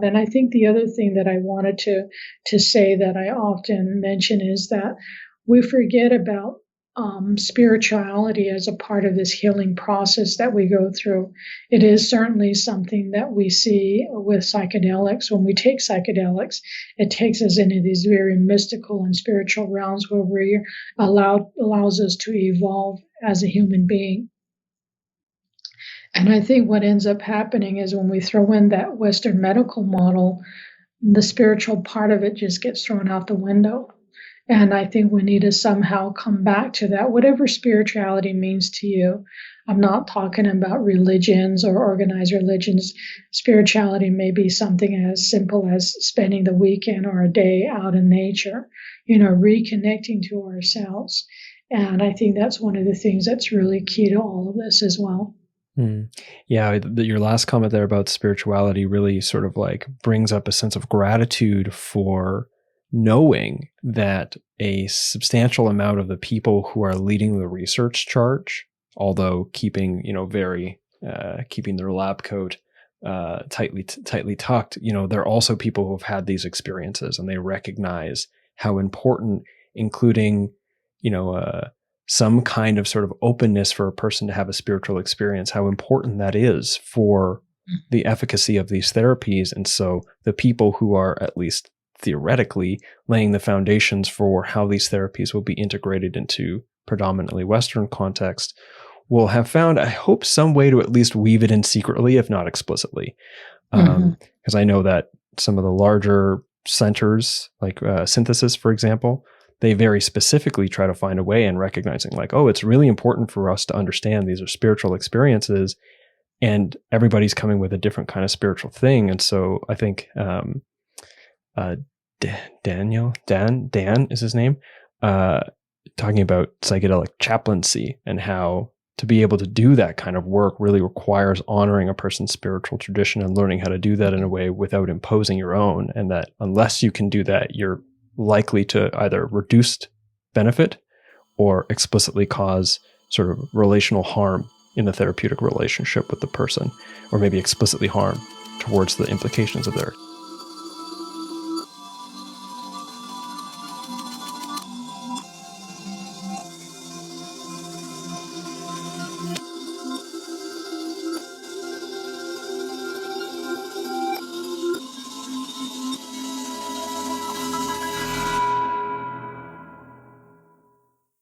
And I think the other thing that I wanted to say that I often mention is that we forget about spirituality as a part of this healing process that we go through. It is certainly something that we see with psychedelics. When we take psychedelics, it takes us into these very mystical and spiritual realms where we're allows us to evolve as a human being. And I think what ends up happening is when we throw in that Western medical model, the spiritual part of it just gets thrown out the window. And I think we need to somehow come back to that, whatever spirituality means to you. I'm not talking about religions or organized religions. Spirituality may be something as simple as spending the weekend or a day out in nature, reconnecting to ourselves. And I think that's one of the things that's really key to all of this as well. Yeah, your last comment there about spirituality really sort of like brings up a sense of gratitude for knowing that a substantial amount of the people who are leading the research charge, although keeping, keeping their lab coat tightly tucked, they're also people who have had these experiences, and they recognize how important, including, some kind of sort of openness for a person to have a spiritual experience, how important that is for the efficacy of these therapies. And so the people who are, at least theoretically, laying the foundations for how these therapies will be integrated into predominantly Western context will have found, I hope, some way to at least weave it in secretly, if not explicitly. Because I know that some of the larger centers, like Synthesis, for example, they very specifically try to find a way in recognizing like, oh, it's really important for us to understand these are spiritual experiences, and everybody's coming with a different kind of spiritual thing. And so I think Dan is his name, talking about psychedelic chaplaincy and how to be able to do that kind of work really requires honoring a person's spiritual tradition and learning how to do that in a way without imposing your own. And that unless you can do that, you're likely to either reduce benefit or explicitly cause sort of relational harm in the therapeutic relationship with the person, or maybe explicitly harm towards the implications of their